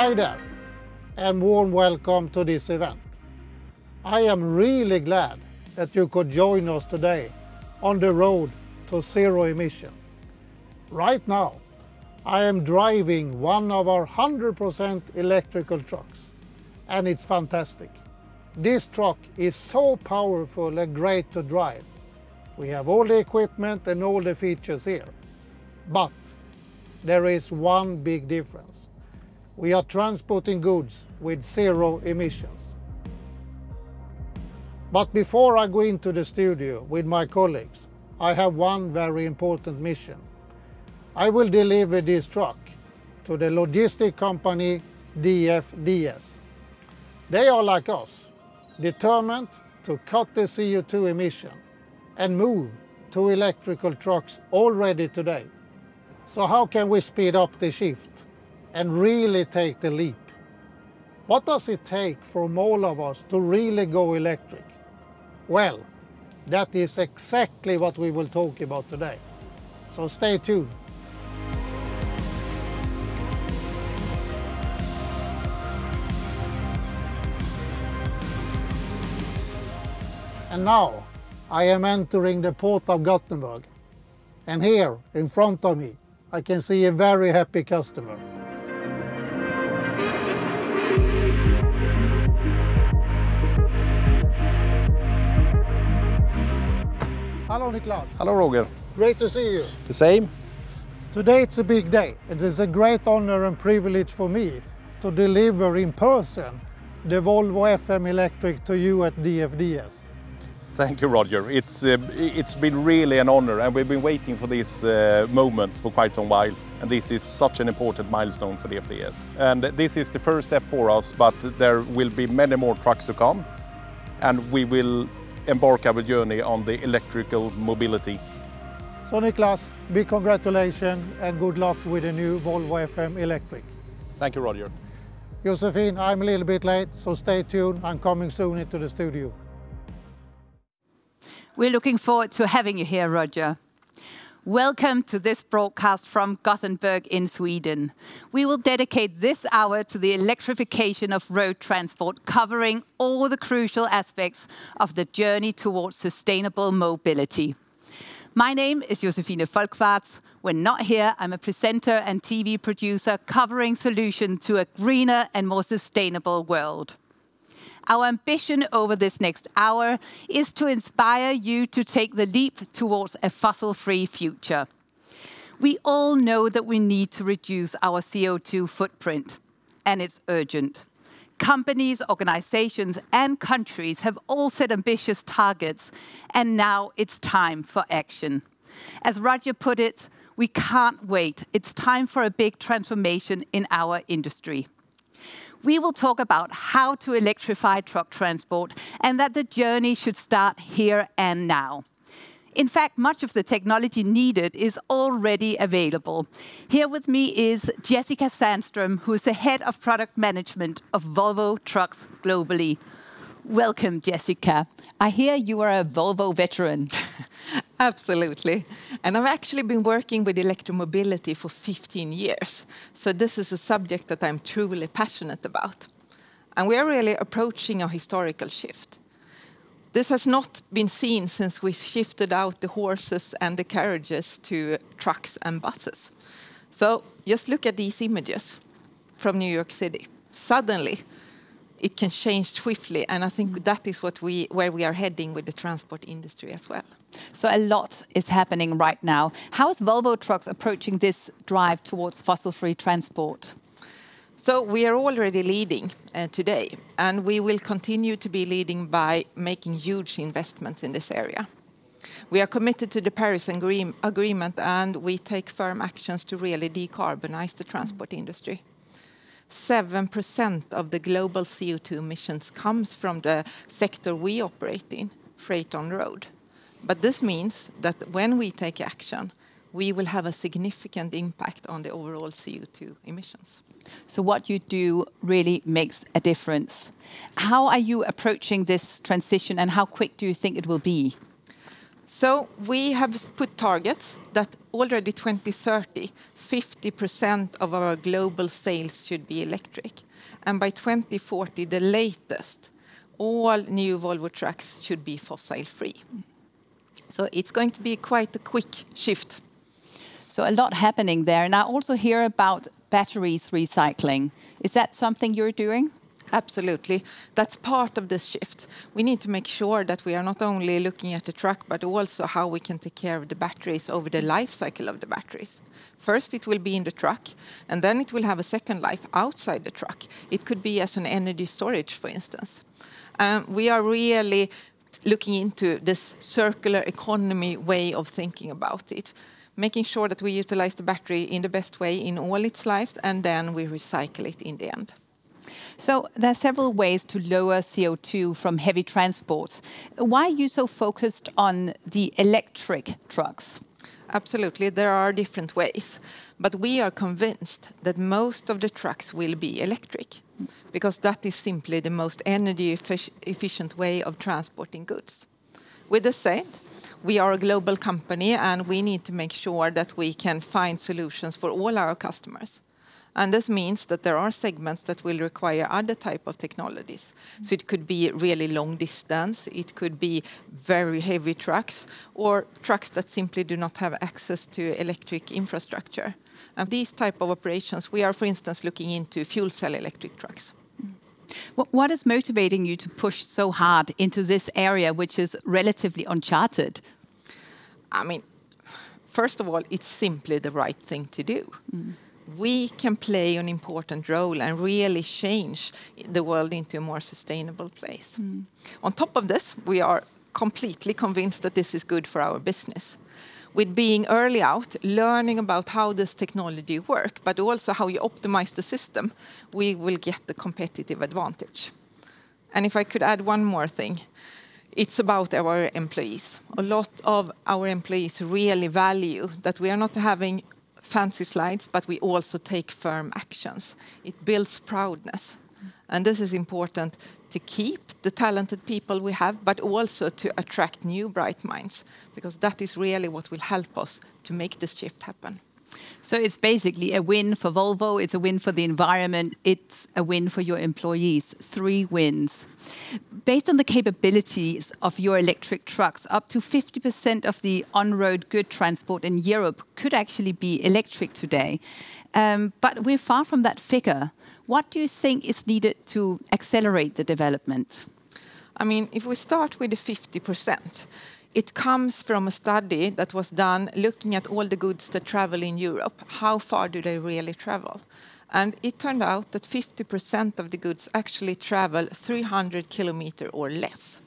Hi there, and warm welcome to this event. I am really glad that you could join us today on the road to zero emission. Right now, I am driving one of our 100% electrical trucks, and it's fantastic. This truck is so powerful and great to drive. We have all the equipment and all the features here. But there is one big difference. We are transporting goods with zero emissions. But before I go into the studio with my colleagues, I have one very important mission. I will deliver this truck to the logistic company DFDS. They are like us, determined to cut the CO2 emission and move to electrical trucks already today. So how can we speed up the shift and really take the leap? What does it take from all of us to really go electric? Well, that is exactly what we will talk about today. So stay tuned. And now I am entering the port of Gothenburg. And here in front of me, I can see a very happy customer. Hello, Niklas. Hello, Roger. Great to see you. The same. Today it's a big day. It is a great honor and privilege for me to deliver in person the Volvo FM Electric to you at DFDS. Thank you, Roger. It's been really an honor, and we've been waiting for this moment for quite some while. And this is such an important milestone for DFDS. And this is the first step for us, but there will be many more trucks to come, and we will embark our journey on the electrical mobility. So Niklas, big congratulations and good luck with the new Volvo FM Electric. Thank you, Roger. Josephine, I'm a little bit late, so stay tuned. I'm coming soon into the studio. We're looking forward to having you here, Roger. Welcome to this broadcast from Gothenburg in Sweden. We will dedicate this hour to the electrification of road transport, covering all the crucial aspects of the journey towards sustainable mobility. My name is Josefine Folkvarts. When not here, I'm a presenter and TV producer covering solutions to a greener and more sustainable world. Our ambition over this next hour is to inspire you to take the leap towards a fossil-free future. We all know that we need to reduce our CO2 footprint, and it's urgent. Companies, organizations, and countries have all set ambitious targets, and now it's time for action. As Roger put it, we can't wait. It's time for a big transformation in our industry. We will talk about how to electrify truck transport and that the journey should start here and now. In fact, much of the technology needed is already available. Here with me is Jessica Sandström, who is the head of product management of Volvo Trucks globally. Welcome, Jessica. I hear you are a Volvo veteran. Absolutely. And I've actually been working with electromobility for 15 years. So this is a subject that I'm truly passionate about. And we are really approaching a historical shift. This has not been seen since we shifted out the horses and the carriages to trucks and buses. So just look at these images from New York City. Suddenly, it can change swiftly, and I think that is where we are heading with the transport industry as well. So a lot is happening right now. How is Volvo Trucks approaching this drive towards fossil-free transport? So we are already leading today, and we will continue to be leading by making huge investments in this area. We are committed to the Paris Agreement, and we take firm actions to really decarbonize the transport industry. 7% of the global CO2 emissions comes from the sector we operate in, freight on road. But this means that when we take action, we will have a significant impact on the overall CO2 emissions. So what you do really makes a difference. How are you approaching this transition, and how quick do you think it will be? So we have put targets that already 2030, 50% of our global sales should be electric. And by 2040, the latest, all new Volvo trucks should be fossil-free. So it's going to be quite a quick shift. So a lot happening there. And I also hear about batteries recycling. Is that something you're doing? Absolutely. That's part of this shift. We need to make sure that we are not only looking at the truck, but also how we can take care of the batteries over the life cycle of the batteries. First, it will be in the truck, and then it will have a second life outside the truck. It could be as an energy storage, for instance. We are really looking into this circular economy way of thinking about it, making sure that we utilize the battery in the best way in all its lives, and then we recycle it in the end. So there are several ways to lower CO2 from heavy transport. Why are you so focused on the electric trucks? Absolutely, there are different ways. But we are convinced that most of the trucks will be electric, because that is simply the most energy efficient way of transporting goods. With this said, we are a global company and we need to make sure that we can find solutions for all our customers. And this means that there are segments that will require other type of technologies. So it could be really long distance, it could be very heavy trucks, or trucks that simply do not have access to electric infrastructure. And these type of operations, we are, for instance, looking into fuel cell electric trucks. What is motivating you to push so hard into this area, which is relatively uncharted? I mean, first of all, it's simply the right thing to do. We can play an important role and really change the world into a more sustainable place. On top of this, we are completely convinced that this is good for our business. With being early out, learning about how this technology works, but also how you optimize the system, we will get the competitive advantage. And if I could add one more thing, it's about our employees. A lot of our employees really value that we are not having fancy slides, but we also take firm actions. It builds proudness. And this is important to keep the talented people we have, but also to attract new bright minds, because that is really what will help us to make this shift happen. So it's basically a win for Volvo, it's a win for the environment, it's a win for your employees. 3 wins. Based on the capabilities of your electric trucks, up to 50% of the on-road good transport in Europe could actually be electric today. But we're far from that figure. What do you think is needed to accelerate the development? I mean, if we start with the 50%, it comes from a study that was done looking at all the goods that travel in Europe. How far do they really travel? And it turned out that 50% of the goods actually travel 300 kilometers or less.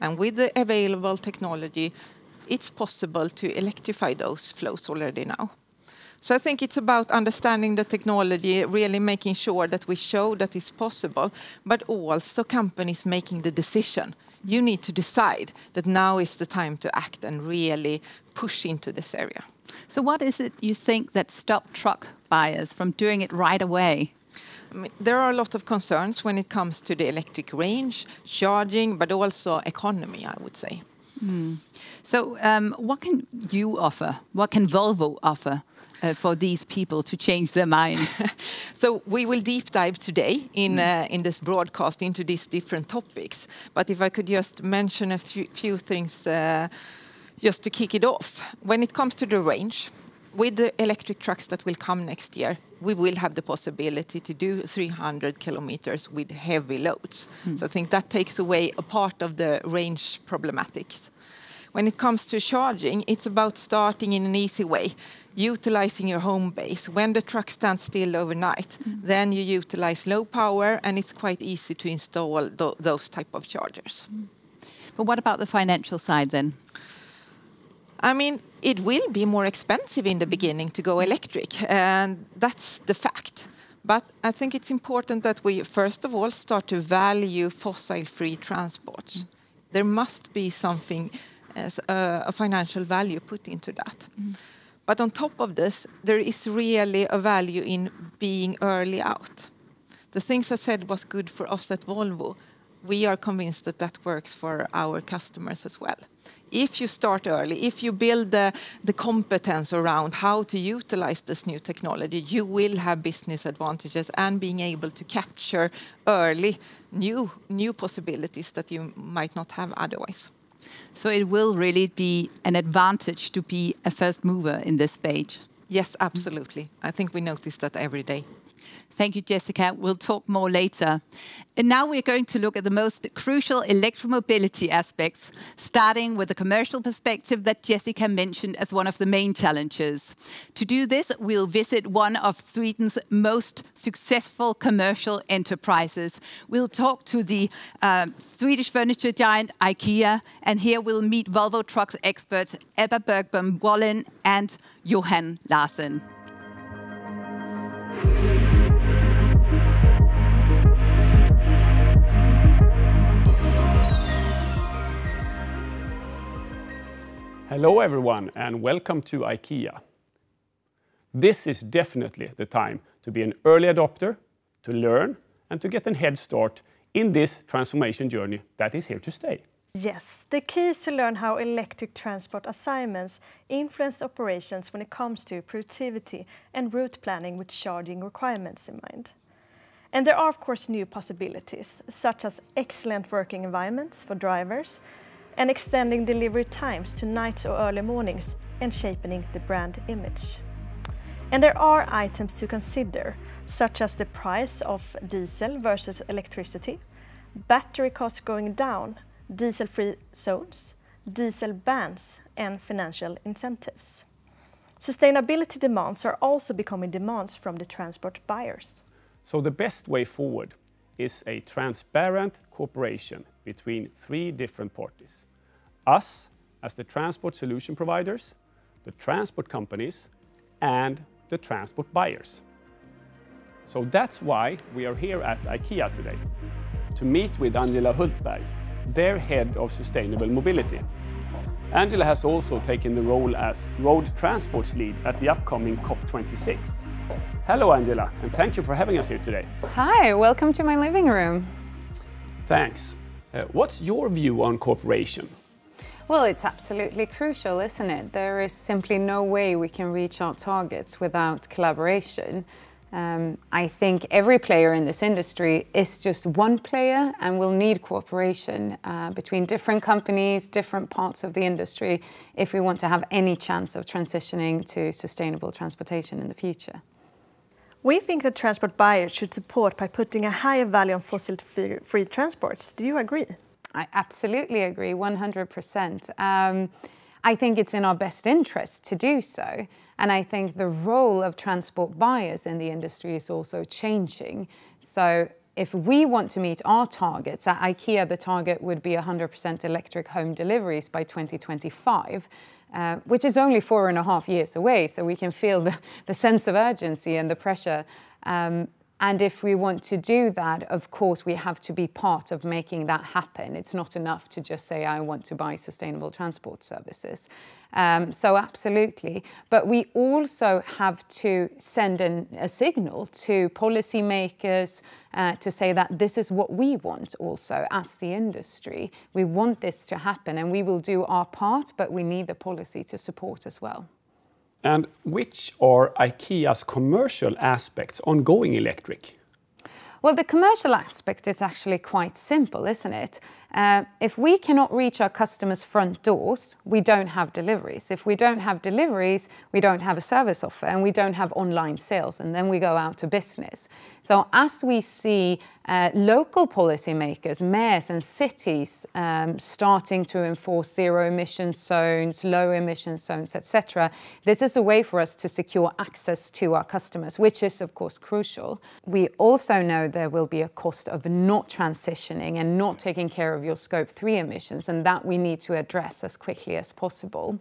And with the available technology, it's possible to electrify those flows already now. So I think it's about understanding the technology, really making sure that we show that it's possible, but also companies making the decision. You need to decide that now is the time to act and really push into this area. So what is it you think that stopped truck buyers from doing it right away? I mean, there are a lot of concerns when it comes to the electric range, charging, but also economy, I would say. So what can you offer? What can Volvo offer for these people to change their minds? So we will deep dive today in this broadcast into these different topics. But if I could just mention a few things just to kick it off. When it comes to the range, with the electric trucks that will come next year, we will have the possibility to do 300 kilometers with heavy loads. So I think that takes away a part of the range problematics. When it comes to charging, it's about starting in an easy way, utilizing your home base. When the truck stands still overnight, then you utilize low power, and it's quite easy to install those type of chargers. But what about the financial side then? I mean, it will be more expensive in the beginning to go electric, and that's the fact. But I think it's important that we, first of all, start to value fossil-free transports. There must be something as a financial value put into that. But on top of this, there is really a value in being early out. The things I said was good for us at Volvo we are convinced that that works for our customers as well. If you start early, if you build the competence around how to utilize this new technology, you will have business advantages and being able to capture early new possibilities that you might not have otherwise. So it will really be an advantage to be a first mover in this space. Yes, absolutely. I think we notice that every day. Thank you, Jessica. We'll talk more later. And now we're going to look at the most crucial electromobility aspects, starting with the commercial perspective that Jessica mentioned as one of the main challenges. To do this, we'll visit one of Sweden's most successful commercial enterprises. We'll talk to the Swedish furniture giant IKEA, and here we'll meet Volvo Trucks experts Ebba Bergman-Wallin and Johan Larsen. Hello everyone and welcome to IKEA. This is definitely the time to be an early adopter, to learn and to get a head start in this transformation journey that is here to stay. Yes, the key is to learn how electric transport assignments influence operations when it comes to productivity and route planning with charging requirements in mind. And there are of course new possibilities, such as excellent working environments for drivers, and extending delivery times to nights or early mornings and shaping the brand image. And there are items to consider, such as the price of diesel versus electricity, battery costs going down, diesel-free zones, diesel bans, and financial incentives. Sustainability demands are also becoming demands from the transport buyers. So the best way forward is a transparent cooperation between three different parties. Us as the transport solution providers, the transport companies, and the transport buyers. So that's why we are here at IKEA today, to meet with Angela Hultberg, their head of sustainable mobility. Angela has also taken the role as road transports lead at the upcoming COP26. Hello Angela, and thank you for having us here today. Hi, welcome to my living room. Thanks. What's your view on cooperation? Well, it's absolutely crucial, isn't it? There is simply no way we can reach our targets without collaboration. I think every player in this industry is just one player and will need cooperation between different companies, different parts of the industry, if we want to have any chance of transitioning to sustainable transportation in the future. We think that transport buyers should support by putting a higher value on fossil-free transports. Do you agree? I absolutely agree, 100%. I think it's in our best interest to do so. And I think the role of transport buyers in the industry is also changing. So if we want to meet our targets, at IKEA the target would be 100% electric home deliveries by 2025. Which is only 4.5 years away, so we can feel the sense of urgency and the pressure. And if we want to do that, of course, we have to be part of making that happen. It's not enough to just say, I want to buy sustainable transport services. So absolutely. But we also have to send a signal to policymakers to say that this is what we want also as the industry. We want this to happen and we will do our part, but we need the policy to support as well. And which are IKEA's commercial aspects on going electric? Well, the commercial aspect is actually quite simple, isn't it? If we cannot reach our customers' front doors, we don't have deliveries. If we don't have deliveries, we don't have a service offer and we don't have online sales, and then we go out to business. So as we see local policymakers, mayors and cities starting to enforce zero-emission zones, low-emission zones, etc., this is a way for us to secure access to our customers, which is, of course, crucial. We also know there will be a cost of not transitioning and not taking care of your Scope 3 emissions, and that we need to address as quickly as possible.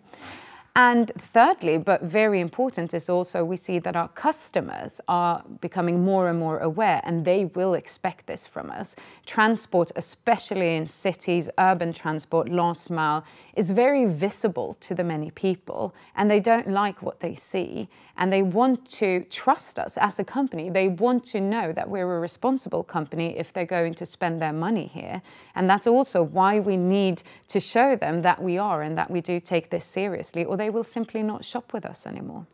And thirdly, but very important, is also we see that our customers are becoming more and more aware, and they will expect this from us. Transport, especially in cities, urban transport, last mile, is very visible to the many people, and they don't like what they see. And they want to trust us as a company. They want to know that we're a responsible company if they're going to spend their money here. And that's also why we need to show them that we are and that we do take this seriously, or they will simply not shop with us anymore.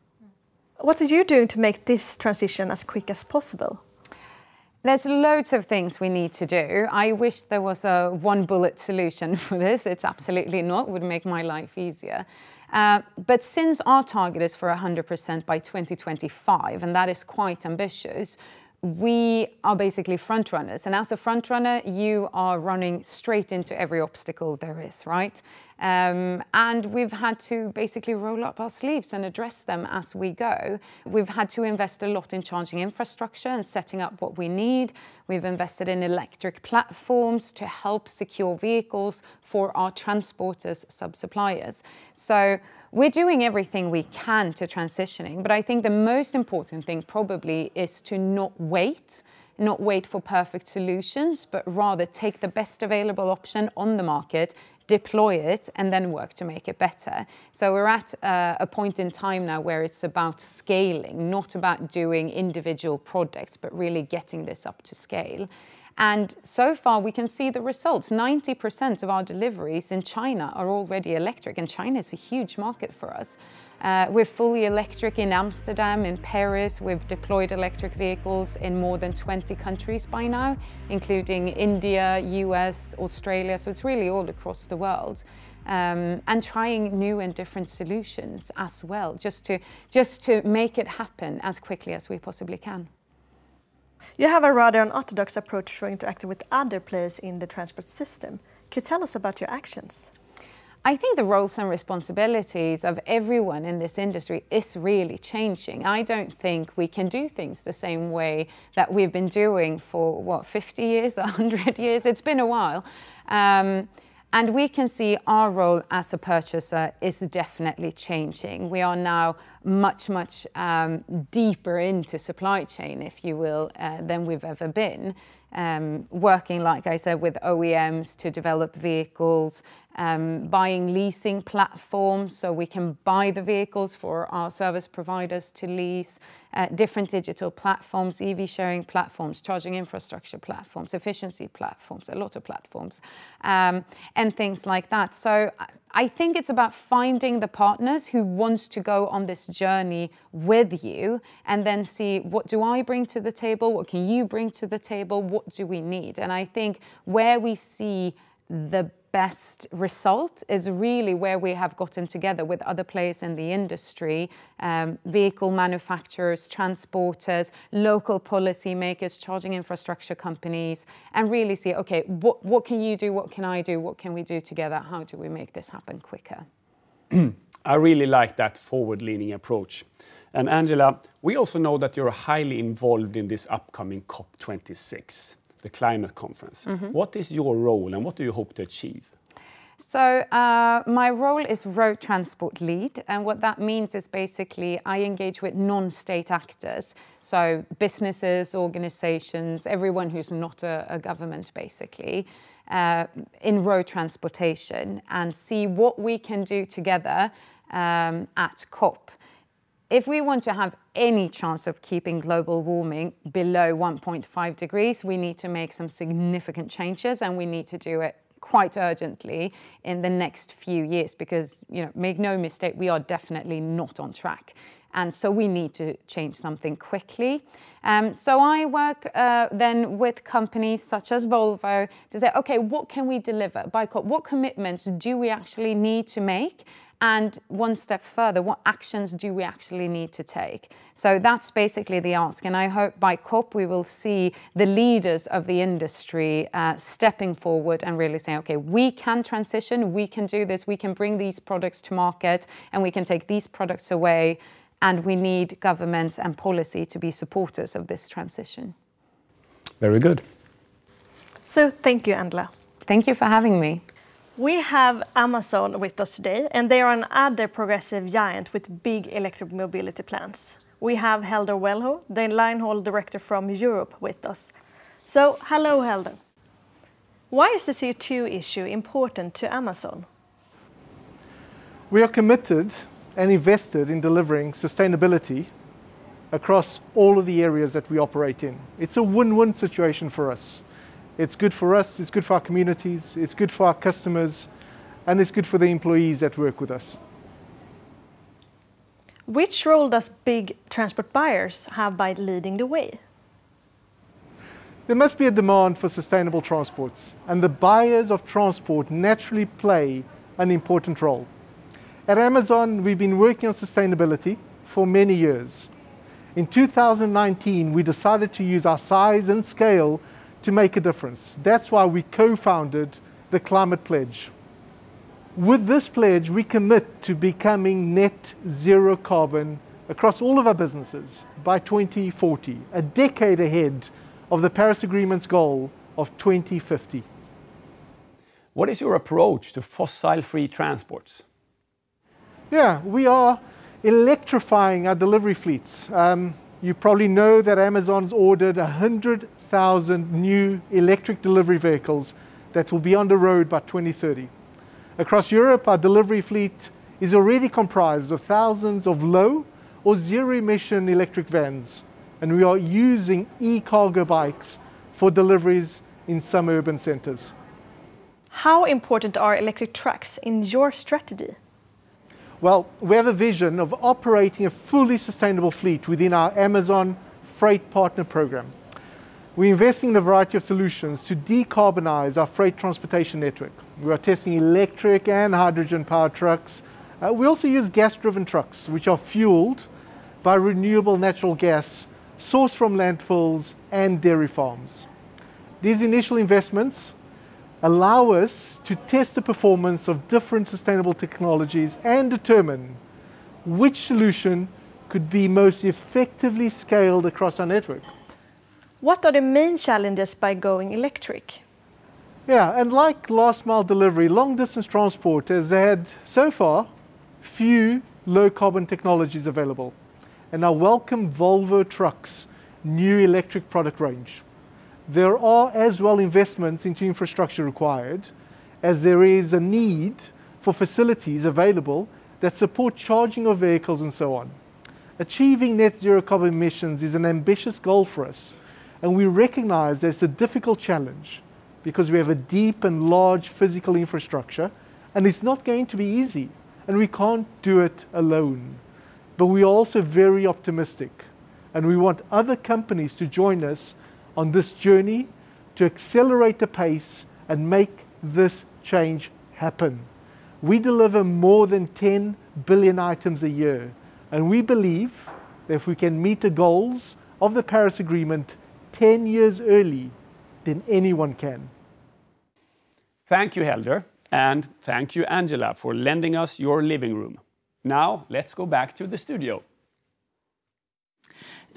What are you doing to make this transition as quick as possible? There's loads of things we need to do. I wish there was a one-bullet solution for this. It's absolutely not. It would make my life easier. But since our target is for 100% by 2025, and that is quite ambitious, we are basically front runners. And as a front runner, you are running straight into every obstacle there is, right? And we've had to basically roll up our sleeves and address them as we go. We've had to invest a lot in charging infrastructure and setting up what we need. We've invested in electric platforms to help secure vehicles for our transporters, sub-suppliers. So we're doing everything we can to transitioning, but I think the most important thing probably is to not wait for perfect solutions, but rather take the best available option on the market, deploy it, and then work to make it better. So we're at a point in time now where it's about scaling, not about doing individual projects, but really getting this up to scale. And so far we can see the results. 90% of our deliveries in China are already electric, and China is a huge market for us. We're fully electric in Amsterdam, in Paris. We've deployed electric vehicles in more than 20 countries by now, including India, US, Australia. So it's really all across the world. And trying new and different solutions as well, just to make it happen as quickly as we possibly can. You have a rather unorthodox approach for interacting with other players in the transport system. Could you tell us about your actions? I think the roles and responsibilities of everyone in this industry is really changing. I don't think we can do things the same way that we've been doing for, what, 50 years, 100 years? It's been a while. And we can see our role as a purchaser is definitely changing. We are now much deeper into supply chain, if you will, than we've ever been. Working, like I said, with OEMs to develop vehicles, buying leasing platforms so we can buy the vehicles for our service providers to lease, different digital platforms, EV sharing platforms, charging infrastructure platforms, efficiency platforms, a lot of platforms, and things like that. So I think it's about finding the partners who wants to go on this journey with you, and then see, what do I bring to the table? What can you bring to the table? What do we need? And I think where we see the best result is really where we have gotten together with other players in the industry, vehicle manufacturers, transporters, local policymakers, charging infrastructure companies, and really see, okay, what can you do? What can I do? What can we do together? How do we make this happen quicker? I really like that forward-leaning approach. And Angela, we also know that you're highly involved in this upcoming COP26. The climate conference. Mm-hmm. What is your role and what do you hope to achieve? So my role is road transport lead, and what that means is basically I engage with non-state actors, so businesses, organizations, everyone who's not a government basically, in road transportation, and see what we can do together at COP. If we want to have any chance of keeping global warming below 1.5 degrees, we need to make some significant changes, and we need to do it quite urgently in the next few years, because, make no mistake, we are definitely not on track. And so we need to change something quickly. So I work then with companies such as Volvo to say, okay, what can we deliver by COP? What commitments do we actually need to make? And one step further, what actions do we actually need to take? So that's basically the ask. And I hope by COP we will see the leaders of the industry stepping forward and really saying, okay, we can transition, we can do this, we can bring these products to market, and we can take these products away. And we need governments and policy to be supporters of this transition. Very good. So thank you, Angela. Thank you for having me. We have Amazon with us today, and they are another progressive giant with big electric mobility plans. We have Helder Welho, the line haul director from Europe, with us. So, hello Helder. Why is the CO2 issue important to Amazon? We are committed and invested in delivering sustainability across all of the areas that we operate in. It's a win-win situation for us. It's good for us, it's good for our communities, it's good for our customers, and it's good for the employees that work with us. Which role does big transport buyers have by leading the way? There must be a demand for sustainable transports, and the buyers of transport naturally play an important role. At Amazon, we've been working on sustainability for many years. In 2019, we decided to use our size and scale to make a difference. That's why we co-founded the Climate Pledge. With this pledge, we commit to becoming net zero carbon across all of our businesses by 2040, a decade ahead of the Paris Agreement's goal of 2050. What is your approach to fossil-free transports? Yeah, we are electrifying our delivery fleets. You probably know that Amazon's ordered 100,000 new electric delivery vehicles that will be on the road by 2030. Across Europe, our delivery fleet is already comprised of thousands of low or zero-emission electric vans, and we are using e-cargo bikes for deliveries in some urban centers. How important are electric trucks in your strategy? Well, we have a vision of operating a fully sustainable fleet within our Amazon Freight Partner Program. We're investing in a variety of solutions to decarbonize our freight transportation network. We are testing electric and hydrogen-powered trucks. We also use gas-driven trucks, which are fueled by renewable natural gas sourced from landfills and dairy farms. These initial investments allow us to test the performance of different sustainable technologies and determine which solution could be most effectively scaled across our network. What are the main challenges by going electric? Yeah, and like last mile delivery, long distance transport has had so far few low carbon technologies available. And I welcome Volvo Trucks' new electric product range. There are as well investments into infrastructure required, as there is a need for facilities available that support charging of vehicles and so on. Achieving net zero carbon emissions is an ambitious goal for us, and we recognize that it's a difficult challenge because we have a deep and large physical infrastructure, and it's not going to be easy, and we can't do it alone. But we are also very optimistic, and we want other companies to join us on this journey to accelerate the pace and make this change happen. We deliver more than 10 billion items a year, and we believe that if we can meet the goals of the Paris Agreement 10 years early, then anyone can. Thank you, Helder, and thank you, Angela, for lending us your living room. Now, let's go back to the studio.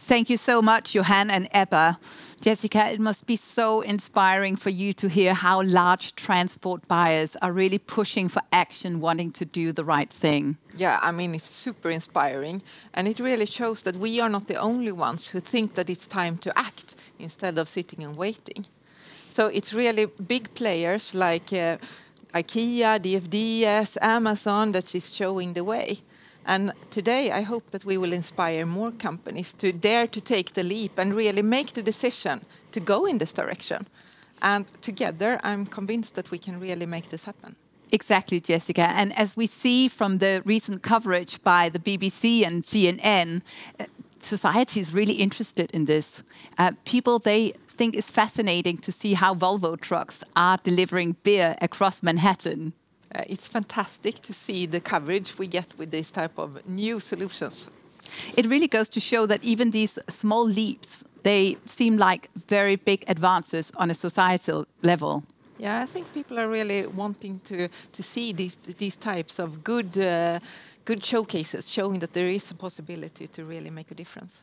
Thank you so much, Johan and Ebba. Jessica, it must be so inspiring for you to hear how large transport buyers are really pushing for action, wanting to do the right thing. Yeah, I mean, it's super inspiring. And it really shows that we are not the only ones who think that it's time to act instead of sitting and waiting. So it's really big players like IKEA, DFDS, Amazon that is showing the way. And today, I hope that we will inspire more companies to dare to take the leap and really make the decision to go in this direction. And together, I'm convinced that we can really make this happen. Exactly, Jessica. And as we see from the recent coverage by the BBC and CNN, society is really interested in this. People, they think it's fascinating to see how Volvo Trucks are delivering beer across Manhattan. It's fantastic to see the coverage we get with this type of new solutions. It really goes to show that even these small leaps, they seem like very big advances on a societal level. Yeah, I think people are really wanting to see these types of good showcases, showing that there is a possibility to really make a difference.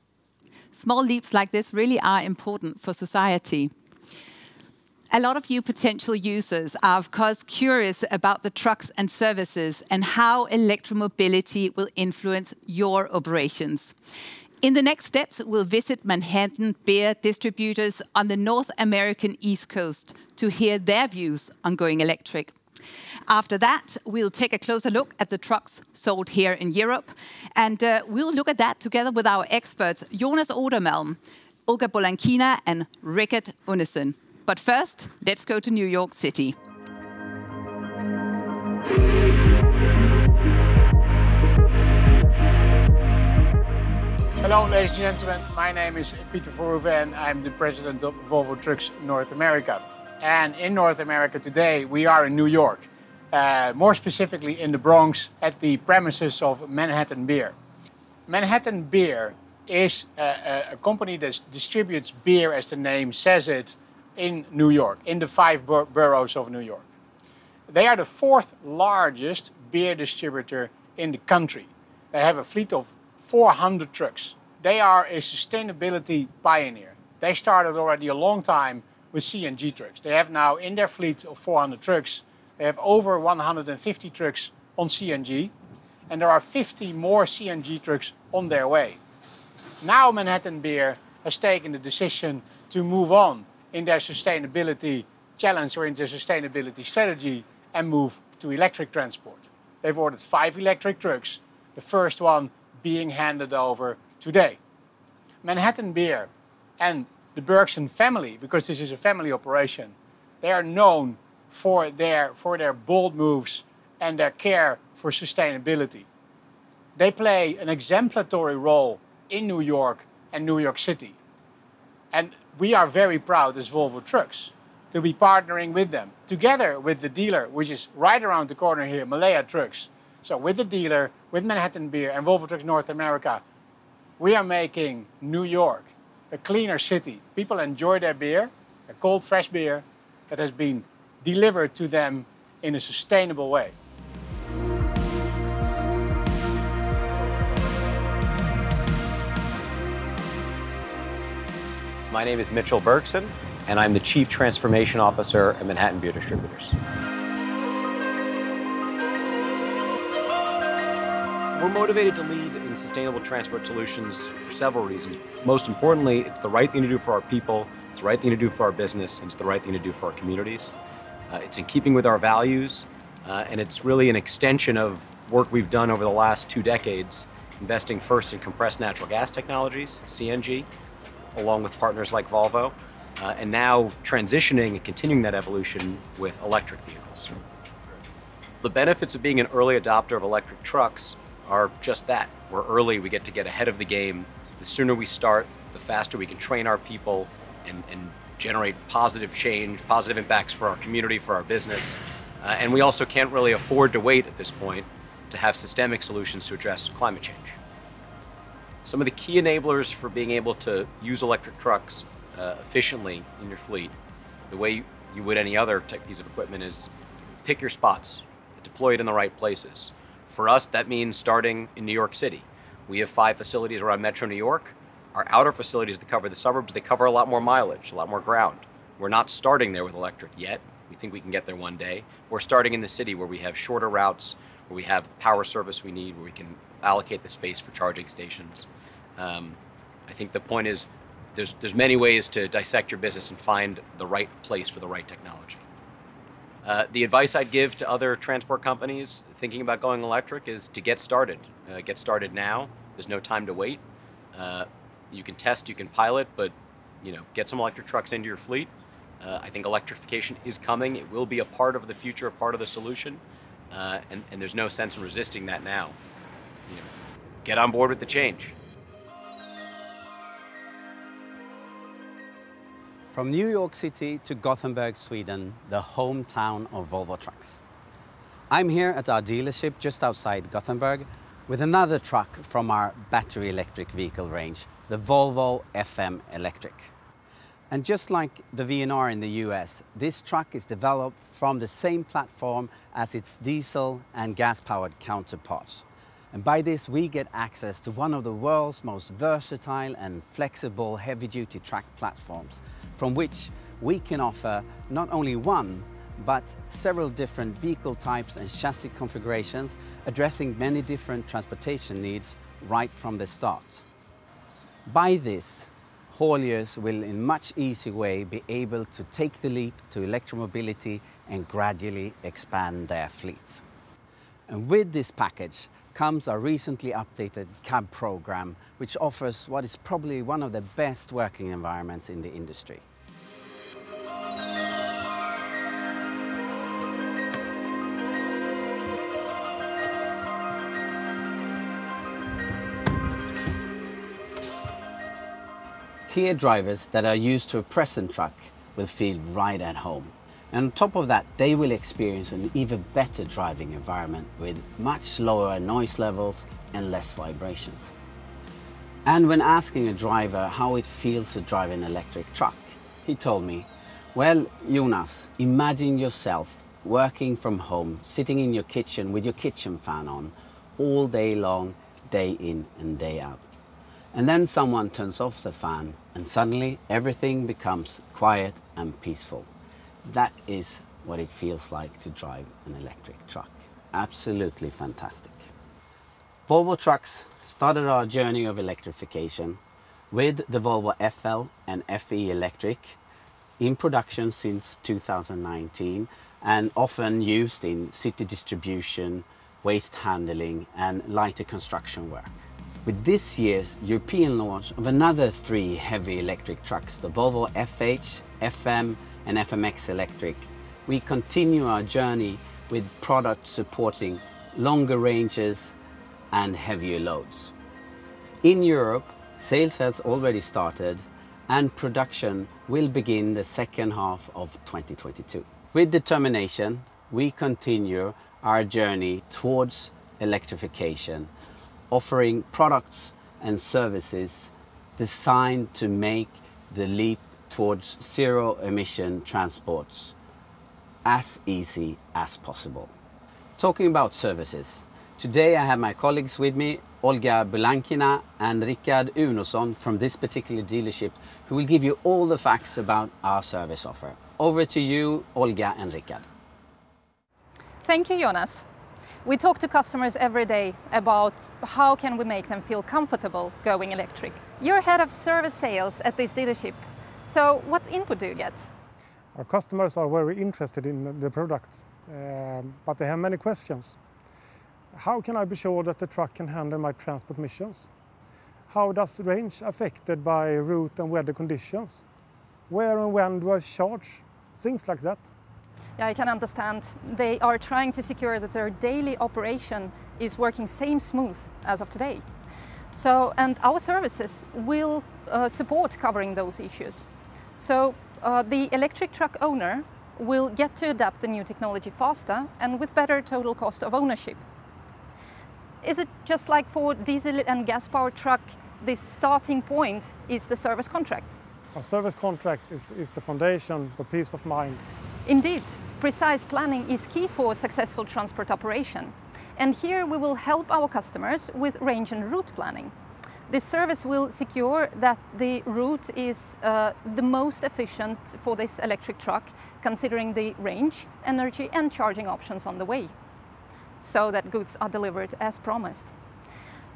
Small leaps like this really are important for society. A lot of you potential users are, of course, curious about the trucks and services and how electromobility will influence your operations. In the next steps, we'll visit Manhattan beer distributors on the North American East Coast to hear their views on going electric. After that, we'll take a closer look at the trucks sold here in Europe, and we'll look at that together with our experts, Jonas Odermalm, Olga Bolankina, and Rickard Unnesen. But first, let's go to New York City. Hello, ladies and gentlemen. My name is Peter Verhoeven and I'm the president of Volvo Trucks North America. And in North America today, we are in New York, more specifically in the Bronx at the premises of Manhattan Beer. Manhattan Beer is a company that distributes beer, as the name says it, in New York, in the 5 boroughs of New York. They are the 4th largest beer distributor in the country. They have a fleet of 400 trucks. They are a sustainability pioneer. They started already a long time with CNG trucks. They have now in their fleet of 400 trucks, they have over 150 trucks on CNG, and there are 50 more CNG trucks on their way. Now Manhattan Beer has taken the decision to move on in their sustainability challenge or in their sustainability strategy and move to electric transport. They've ordered 5 electric trucks, the first one being handed over today. Manhattan Beer and the Bergson family, because this is a family operation, they are known for their bold moves and their care for sustainability. They play an exemplary role in New York and New York City. And we are very proud as Volvo Trucks to be partnering with them, together with the dealer, which is right around the corner here, Malaya Trucks. So with the dealer, with Manhattan Beer and Volvo Trucks North America, we are making New York a cleaner city. People enjoy their beer, a cold, fresh beer that has been delivered to them in a sustainable way. My name is Mitchell Bergson, and I'm the Chief Transformation Officer at Manhattan Beer Distributors. We're motivated to lead in sustainable transport solutions for several reasons. Most importantly, it's the right thing to do for our people, it's the right thing to do for our business, and it's the right thing to do for our communities. It's in keeping with our values, and it's really an extension of work we've done over the last 2 decades, investing first in compressed natural gas technologies, CNG, along with partners like Volvo, and now transitioning and continuing that evolution with electric vehicles. The benefits of being an early adopter of electric trucks are just that. We're early, we get to get ahead of the game. The sooner we start, the faster we can train our people and generate positive change, positive impacts for our community, for our business. And we also can't really afford to wait at this point to have systemic solutions to address climate change. Some of the key enablers for being able to use electric trucks efficiently in your fleet, the way you would any other piece of equipment, is pick your spots, deploy it in the right places. For us, that means starting in New York City. We have 5 facilities around Metro New York. Our outer facilities that cover the suburbs, they cover a lot more mileage, a lot more ground. We're not starting there with electric yet. We think we can get there one day. We're starting in the city where we have shorter routes, where we have the power service we need, where we can allocate the space for charging stations. I think the point is there's many ways to dissect your business and find the right place for the right technology. The advice I'd give to other transport companies thinking about going electric is to get started. Get started now. There's no time to wait. You can test, you can pilot, but get some electric trucks into your fleet. I think electrification is coming. It will be a part of the future, a part of the solution, and there's no sense in resisting that now. Get on board with the change. From New York City to Gothenburg, Sweden, the hometown of Volvo Trucks. I'm here at our dealership just outside Gothenburg with another truck from our battery electric vehicle range, the Volvo FM Electric. And just like the VNR in the US, this truck is developed from the same platform as its diesel and gas-powered counterparts. And by this, we get access to one of the world's most versatile and flexible heavy-duty track platforms, from which we can offer not only one, but several different vehicle types and chassis configurations, addressing many different transportation needs right from the start. By this, hauliers will in much easier way be able to take the leap to electromobility and gradually expand their fleet. And with this package comes our recently updated cab program, which offers what is probably one of the best working environments in the industry. Here, drivers that are used to a present truck will feel right at home. And on top of that, they will experience an even better driving environment with much lower noise levels and less vibrations. And when asking a driver how it feels to drive an electric truck, he told me, well, Jonas, imagine yourself working from home, sitting in your kitchen with your kitchen fan on all day long, day in and day out. And then someone turns off the fan and suddenly everything becomes quiet and peaceful. That is what it feels like to drive an electric truck. Absolutely fantastic. Volvo Trucks started our journey of electrification with the Volvo FL and FE Electric in production since 2019 and often used in city distribution, waste handling and lighter construction work. With this year's European launch of another 3 heavy electric trucks, the Volvo FH, FM and FMX Electric, we continue our journey with products supporting longer ranges and heavier loads. In Europe, sales has already started and production will begin the second half of 2022. With determination, we continue our journey towards electrification, offering products and services designed to make the leap towards zero-emission transports as easy as possible. Talking about services, today I have my colleagues with me, Olga Bulankina and Rickard Unosson from this particular dealership, who will give you all the facts about our service offer. Over to you, Olga and Rickard. Thank you, Jonas. We talk to customers every day about how can we make them feel comfortable going electric. You're head of service sales at this dealership, so what input do you get? Our customers are very interested in the products, but they have many questions. How can I be sure that the truck can handle my transport missions? How does range affected by route and weather conditions? Where and when do I charge? Things like that. Yeah, I can understand. They are trying to secure that their daily operation is working same smooth as of today. So, and our services will support covering those issues. So the electric truck owner will get to adapt the new technology faster and with better total cost of ownership. Is it just like for diesel and gas-powered truck, the starting point is the service contract? A service contract is the foundation for peace of mind. Indeed, precise planning is key for successful transport operation. And here we will help our customers with range and route planning. This service will secure that the route is the most efficient for this electric truck, considering the range, energy and charging options on the way, so that goods are delivered as promised.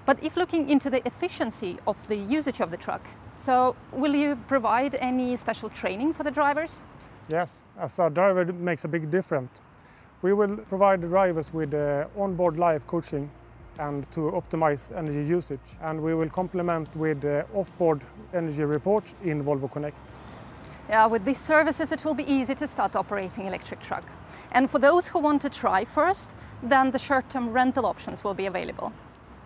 But if looking into the efficiency of the usage of the truck, so will you provide any special training for the drivers? Yes, as a driver it makes a big difference. We will provide the drivers with onboard live coaching and to optimize energy usage. And we will complement with off-board energy reports in Volvo Connect. Yeah, with these services it will be easy to start operating electric truck. And for those who want to try first, then the short-term rental options will be available.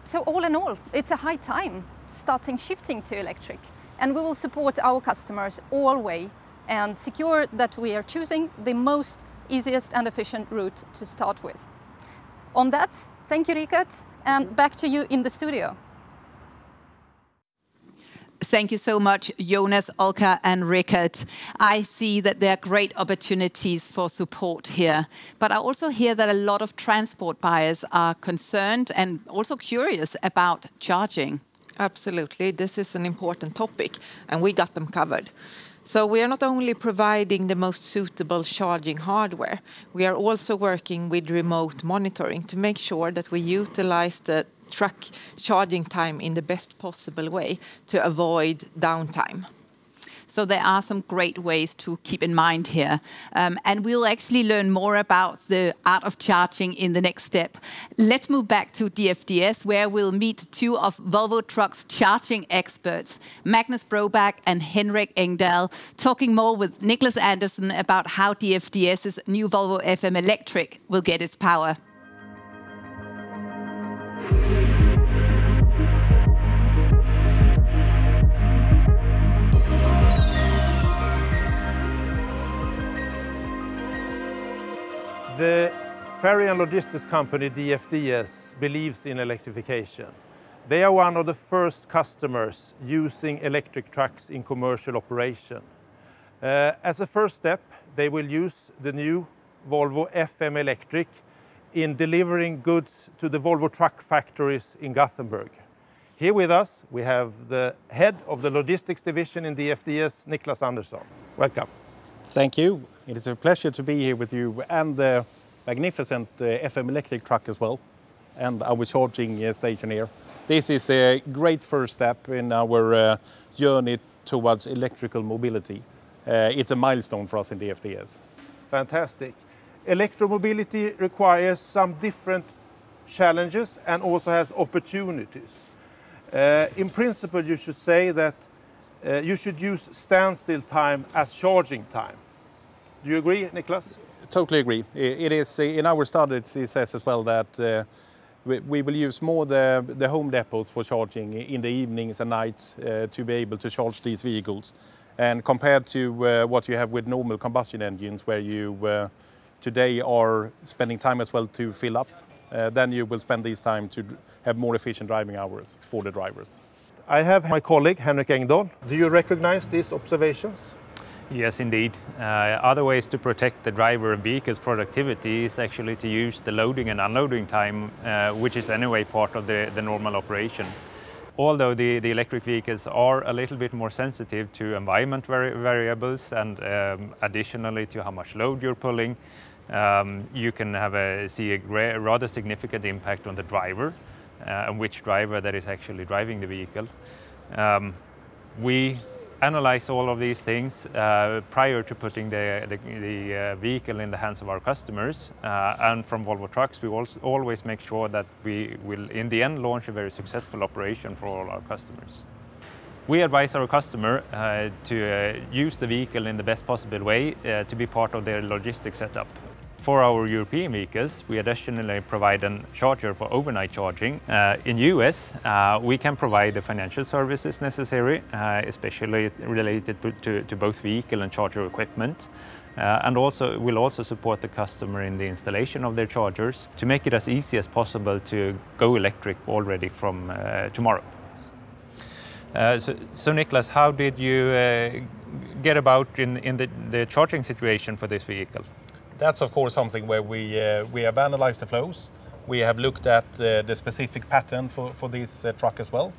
So all in all, it's a high time shifting to electric. And we will support our customers all the way and secure that we are choosing the most easiest and efficient route to start with. On that, thank you, Rickard, and back to you in the studio. Thank you so much, Jonas, Olka, and Rickard. I see that there are great opportunities for support here. But I also hear that a lot of transport buyers are concerned and also curious about charging. Absolutely. This is an important topic, and we got them covered. So we are not only providing the most suitable charging hardware, we are also working with remote monitoring to make sure that we utilize the truck charging time in the best possible way to avoid downtime. So there are some great ways to keep in mind here. And we'll actually learn more about the art of charging in the next step. Let's move back to DFDS, where we'll meet two of Volvo Trucks' charging experts, Magnus Broback and Henrik Engdahl, talking more with Niklas Andersen about how DFDS's new Volvo FM Electric will get its power. The ferry and logistics company DFDS believes in electrification. They are one of the first customers using electric trucks in commercial operation. As a first step, they will use the new Volvo FM Electric in delivering goods to the Volvo truck factories in Gothenburg. Here with us, we have the head of the logistics division in DFDS, Niklas Andersson. Welcome. Thank you. It is a pleasure to be here with you and the magnificent FM electric truck as well, and our charging station here. This is a great first step in our journey towards electrical mobility. It's a milestone for us in DFDS. Fantastic. Electromobility requires some different challenges and also has opportunities. In principle, you should say that you should use standstill time as charging time. Do you agree, Niklas? Totally agree. It is in our studies. It says as well that we will use more the home depots for charging in the evenings and nights to be able to charge these vehicles. And compared to what you have with normal combustion engines, where you today are spending time as well to fill up, then you will spend this time to have more efficient driving hours for the drivers. I have my colleague, Henrik Engdahl. Do you recognize these observations? Yes, indeed. Other ways to protect the driver and vehicle's productivity is actually to use the loading and unloading time, which is anyway part of the normal operation. Although the electric vehicles are a little bit more sensitive to environment variables and additionally to how much load you're pulling, you can see a rather significant impact on the driver and which driver that is actually driving the vehicle. We analyze all of these things prior to putting the vehicle in the hands of our customers. And from Volvo Trucks, we always make sure that we will, in the end, launch a very successful operation for all our customers. We advise our customer to use the vehicle in the best possible way to be part of their logistics setup. For our European vehicles, we additionally provide a charger for overnight charging. In US, we can provide the financial services necessary, especially related to both vehicle and charger equipment. And we'll also support the customer in the installation of their chargers to make it as easy as possible to go electric already from tomorrow. So Niklas, how did you get about in the charging situation for this vehicle? That's of course something where we have analyzed the flows. We have looked at the specific pattern for this truck as well.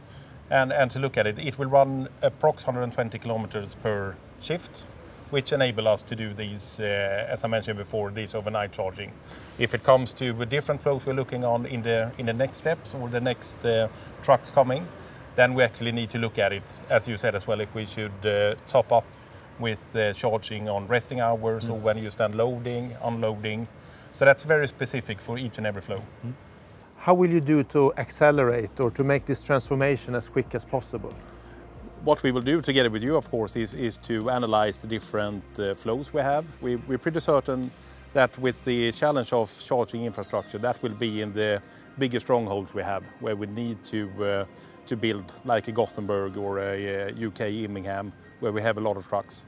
And to look at it, it will run approximately 120 kilometers per shift, which enable us to do these, as I mentioned before, these overnight charging. If it comes to different flows we're looking on in the next steps or the next trucks coming, then we actually need to look at it, as you said as well, if we should top up with charging on resting hours or when you stand loading, unloading. So that's very specific for each and every flow. How will you do to accelerate or to make this transformation as quick as possible? What we will do together with you, of course, is to analyze the different flows we have. We're pretty certain that with the challenge of charging infrastructure, that will be in the biggest strongholds we have, where we need to build like a Gothenburg or a UK Immingham, where we have a lot of trucks.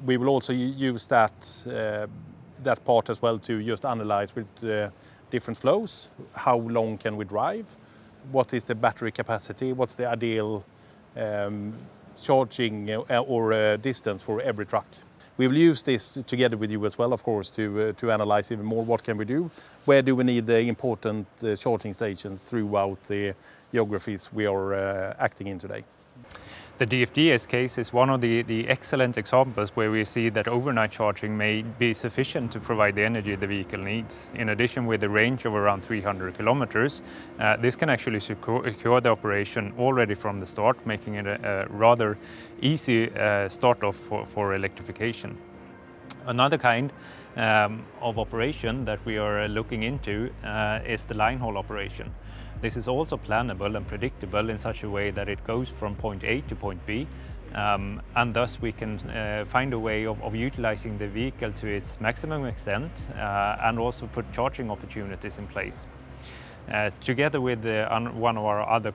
We will also use that part as well to just analyze with different flows. How long can we drive? What is the battery capacity? What's the ideal charging or distance for every truck. We will use this together with you as well, of course, to analyze even more what can we do, where do we need the important charging stations throughout the geographies we are acting in today. The DFDS case is one of the excellent examples where we see that overnight charging may be sufficient to provide the energy the vehicle needs. In addition, with a range of around 300 kilometers, this can actually secure the operation already from the start, making it a rather easy start-off for electrification. Another kind of operation that we are looking into is the line haul operation. This is also plannable and predictable in such a way that it goes from point A to point B, and thus we can find a way of utilizing the vehicle to its maximum extent and also put charging opportunities in place. Together with one of our other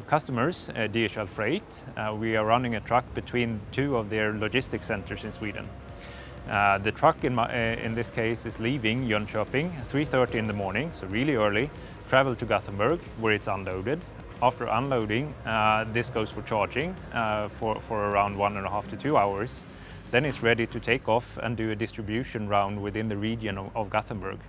customers, DHL Freight, we are running a truck between two of their logistics centers in Sweden. The truck in this case is leaving Jönköping 3:30 in the morning, so really early, travel to Gothenburg where it's unloaded. After unloading, this goes for charging for around 1.5 to 2 hours. Then it's ready to take off and do a distribution round within the region of Gothenburg.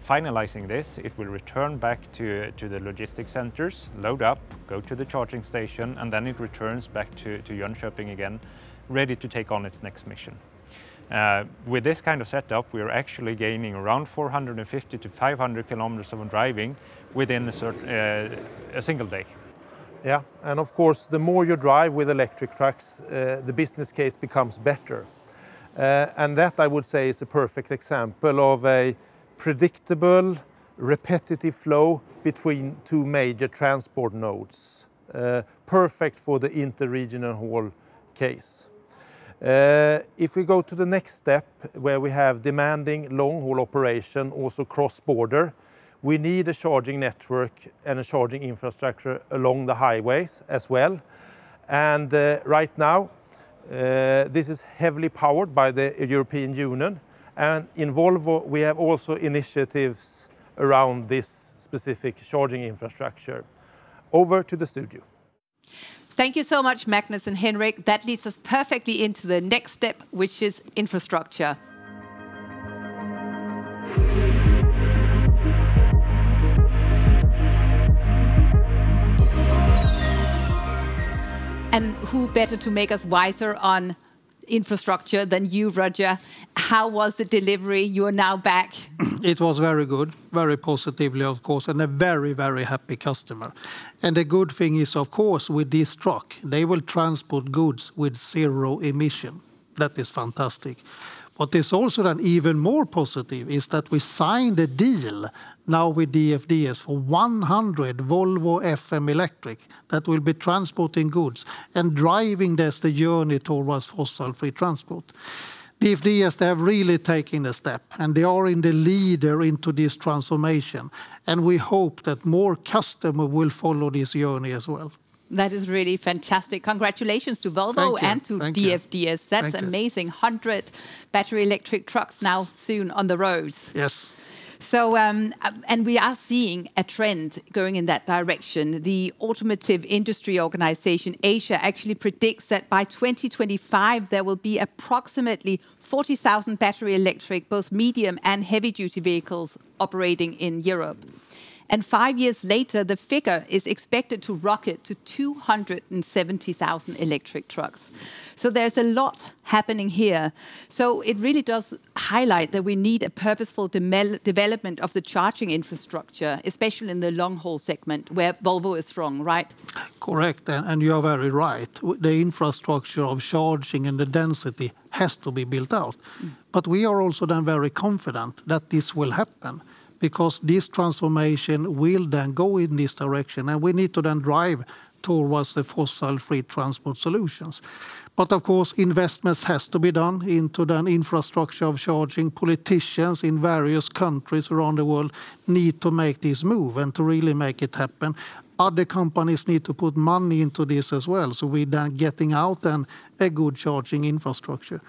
Finalizing this, it will return back to the logistics centers, load up, go to the charging station, and then it returns back to Jönköping again, ready to take on its next mission. With this kind of setup, we are actually gaining around 450 to 500 kilometers of driving within a single day. Yeah, and of course, the more you drive with electric trucks, the business case becomes better. And that, I would say, is a perfect example of a predictable, repetitive flow between two major transport nodes. Perfect for the interregional haul case. If we go to the next step, where we have demanding long-haul operation, also cross-border, we need a charging network and a charging infrastructure along the highways as well. And right now, this is heavily powered by the European Union. And in Volvo, we have also initiatives around this specific charging infrastructure. Over to the studio. Thank you so much, Magnus and Henrik. That leads us perfectly into the next step, which is infrastructure. And who better to make us wiser on infrastructure than you, Roger? How was the delivery? You are now back. It was very good, very positively, of course, and a very, very happy customer. And the good thing is, of course, with this truck, they will transport goods with 0 emission. That is fantastic. What is also then even more positive is that we signed a deal now with DFDS for 100 Volvo FM Electric that will be transporting goods and driving the journey towards fossil-free transport. DFDS, they have really taken a step, and they are in the leader into this transformation. And we hope that more customers will follow this journey as well. That is really fantastic. Congratulations to Volvo and to DFDS. That's amazing. 100 battery electric trucks now soon on the roads. Yes. So, and we are seeing a trend going in that direction. The Automotive Industry Organization, Asia, actually predicts that by 2025, there will be approximately 40,000 battery electric, both medium and heavy-duty vehicles operating in Europe. And 5 years later, the figure is expected to rocket to 270,000 electric trucks. So there's a lot happening here. So it really does highlight that we need a purposeful development of the charging infrastructure, especially in the long-haul segment, where Volvo is strong, right? Correct, and you are very right. The infrastructure of charging and the density has to be built out. But we are also then very confident that this will happen, because this transformation will then go in this direction, and we need to then drive towards the fossil-free transport solutions. But of course, investments has to be done into the infrastructure of charging. Politicians in various countries around the world need to make this move and to really make it happen. Other companies need to put money into this as well, so we're then getting out then a good charging infrastructure.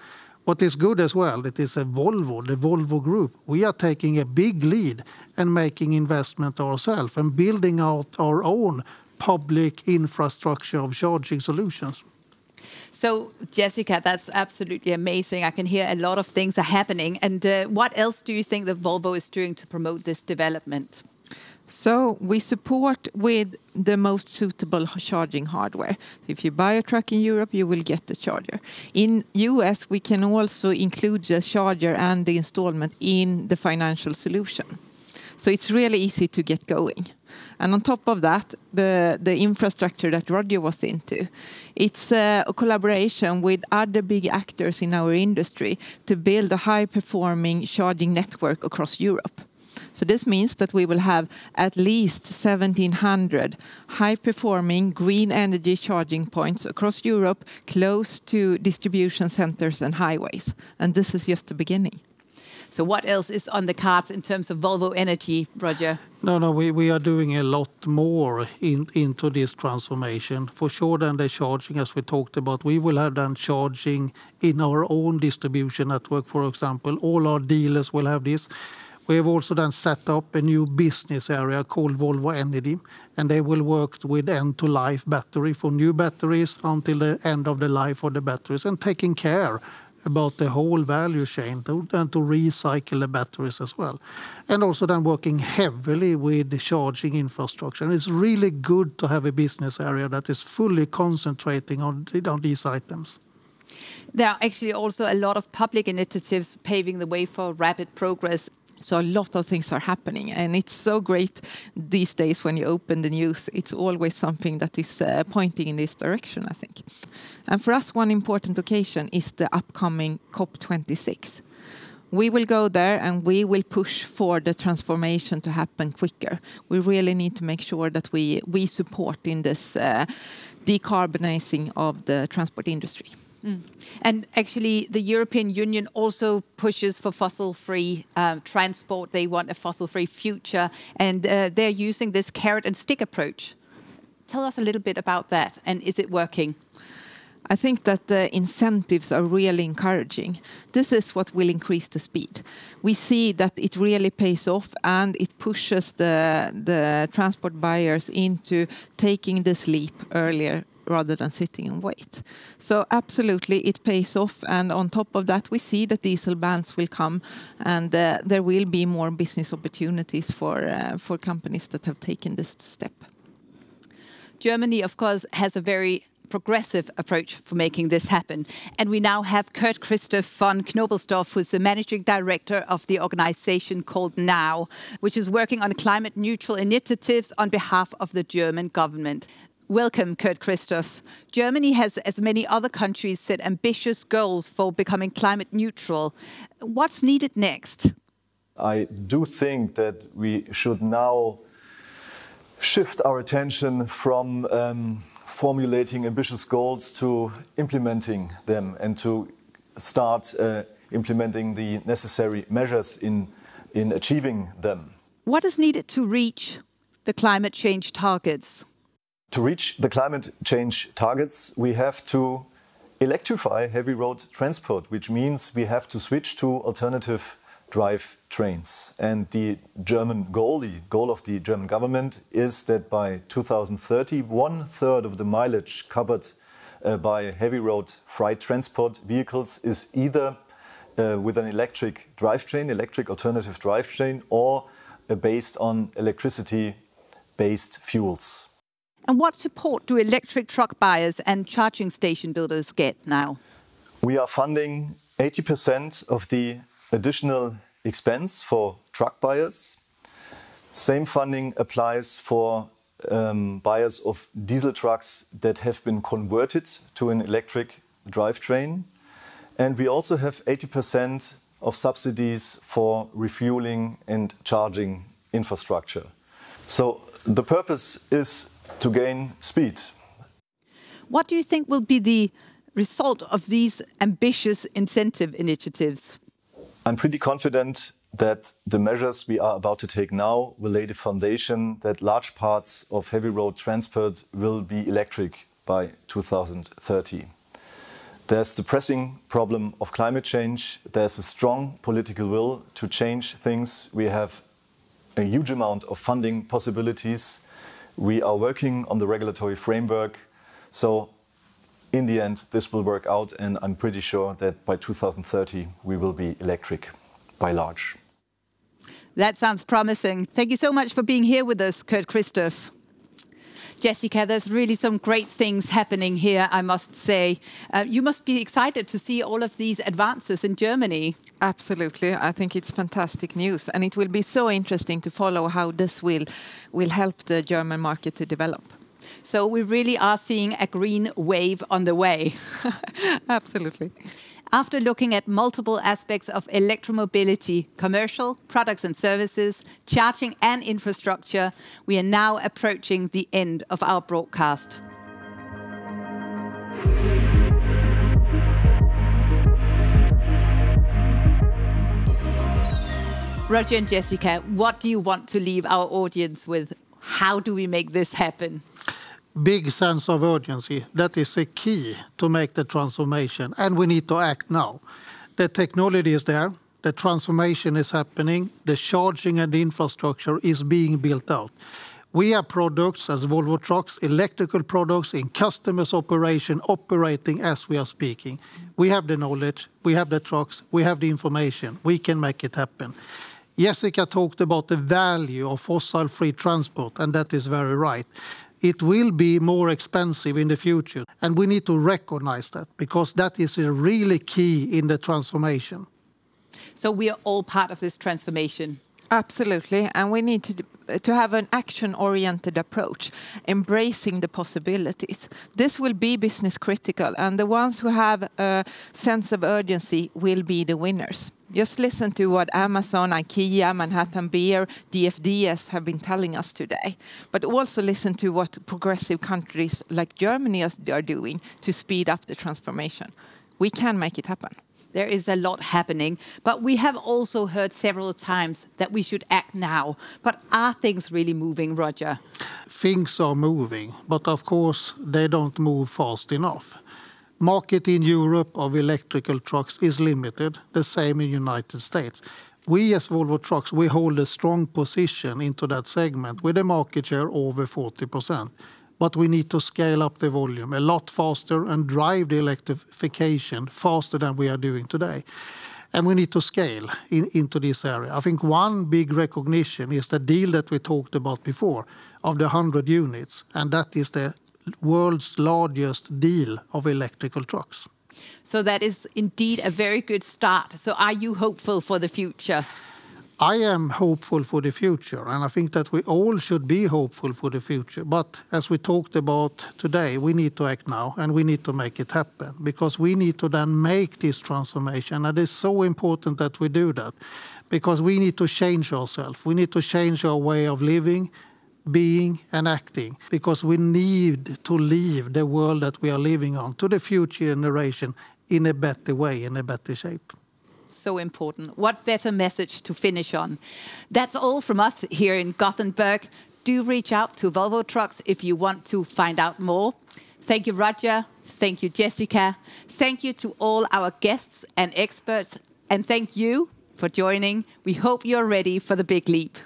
What is good as well, it is the Volvo Group. We are taking a big lead and making investment ourselves and building out our own public infrastructure of charging solutions. So, Jessica, that's absolutely amazing. I can hear a lot of things are happening. And what else do you think that Volvo is doing to promote this development? So we support with the most suitable charging hardware. If you buy a truck in Europe, you will get the charger. In US, we can also include the charger and the installment in the financial solution. So it's really easy to get going. And on top of that, the infrastructure that Roger was into, it's a collaboration with other big actors in our industry to build a high-performing charging network across Europe. So this means that we will have at least 1,700 high-performing green energy charging points across Europe, close to distribution centers and highways. And this is just the beginning. So what else is on the cards in terms of Volvo Energy, Roger? No, we are doing a lot more into this transformation. For sure, then the charging, as we talked about, we will have done charging in our own distribution network, for example. All our dealers will have this. We have also then set up a new business area called Volvo Energy, and they will work with end-to-life battery for new batteries until the end of the life of the batteries, and taking care about the whole value chain and to recycle the batteries as well. And also then working heavily with the charging infrastructure. And it's really good to have a business area that is fully concentrating on these items. There are actually also a lot of public initiatives paving the way for rapid progress. So a lot of things are happening, and it's so great these days when you open the news. It's always something that is pointing in this direction, I think. And for us, one important occasion is the upcoming COP26. We will go there and we will push for the transformation to happen quicker. We really need to make sure that we support in this decarbonizing of the transport industry. And actually, the European Union also pushes for fossil-free transport. They want a fossil-free future, and they're using this carrot and stick approach. Tell us a little bit about that, and is it working? I think that the incentives are really encouraging. This is what will increase the speed. We see that it really pays off, and it pushes the transport buyers into taking this leap earlier rather than sitting and wait. So absolutely, it pays off. And on top of that, we see that diesel bans will come, and there will be more business opportunities for companies that have taken this step. Germany, of course, has a very progressive approach for making this happen. And we now have Kurt Christoph von Knobelsdorff, who is the managing director of the organization called NOW, which is working on climate neutral initiatives on behalf of the German government. Welcome, Kurt Christoph. Germany has, as many other countries, set ambitious goals for becoming climate neutral. What's needed next? I do think that we should now shift our attention from formulating ambitious goals to implementing them, and to start implementing the necessary measures in achieving them. What is needed to reach the climate change targets? To reach the climate change targets, we have to electrify heavy road transport, which means we have to switch to alternative drive trains. And the German goal, the goal of the German government, is that by 2030, 1/3 of the mileage covered by heavy road freight transport vehicles is either with an electric drivetrain, electric alternative drivetrain, or based on electricity-based fuels. And what support do electric truck buyers and charging station builders get now? We are funding 80% of the additional expense for truck buyers. Same funding applies for buyers of diesel trucks that have been converted to an electric drivetrain. And we also have 80% of subsidies for refueling and charging infrastructure. So the purpose is to gain speed. What do you think will be the result of these ambitious incentive initiatives? I'm pretty confident that the measures we are about to take now will lay the foundation that large parts of heavy road transport will be electric by 2030. There's the pressing problem of climate change. There's a strong political will to change things. We have a huge amount of funding possibilities. We are working on the regulatory framework. So in the end, this will work out, and I'm pretty sure that by 2030, we will be electric by large. That sounds promising. Thank you so much for being here with us, Kurt Christoph. Jessica, there's really some great things happening here, I must say. You must be excited to see all of these advances in Germany. Absolutely. I think it's fantastic news. And it will be so interesting to follow how this will help the German market to develop. So we really are seeing a green wave on the way. Absolutely. After looking at multiple aspects of electromobility, commercial, products and services, charging and infrastructure, we are now approaching the end of our broadcast. Roger and Jessica, what do you want to leave our audience with? How do we make this happen? Big sense of urgency. That is a key to make the transformation, and we need to act now. The technology is there, the transformation is happening, the charging and the infrastructure is being built out. We have products as Volvo Trucks, electrical products in customers' operation, operating as we are speaking. We have the knowledge, we have the trucks, we have the information, we can make it happen. Jessica talked about the value of fossil-free transport, and that is very right. It will be more expensive in the future, and we need to recognize that, because that is a really key in the transformation. So we are all part of this transformation. Absolutely, and we need to have an action-oriented approach, embracing the possibilities. This will be business critical, and the ones who have a sense of urgency will be the winners. Just listen to what Amazon, IKEA, Manhattan Beer, DFDS have been telling us today. But also listen to what progressive countries like Germany are doing to speed up the transformation. We can make it happen. There is a lot happening, but we have also heard several times that we should act now. But are things really moving, Roger? Things are moving, but of course they don't move fast enough. Market in Europe of electrical trucks is limited, the same in United States. We as Volvo Trucks, we hold a strong position into that segment with a market share over 40%. But we need to scale up the volume a lot faster and drive the electrification faster than we are doing today. And we need to scale into this area. I think one big recognition is the deal that we talked about before of the 100 units, and that is the world's largest deal of electrical trucks. So that is indeed a very good start. So are you hopeful for the future? I am hopeful for the future, and I think that we all should be hopeful for the future. But as we talked about today, we need to act now, and we need to make it happen, because we need to then make this transformation. And it is so important that we do that, because we need to change ourselves. We need to change our way of living, being and acting, because we need to leave the world that we are living on to the future generation in a better way, in a better shape. So important. What better message to finish on? That's all from us here in Gothenburg. Do reach out to Volvo Trucks if you want to find out more. Thank you, Roger. Thank you, Jessica. Thank you to all our guests and experts. And thank you for joining. We hope you're ready for the big leap.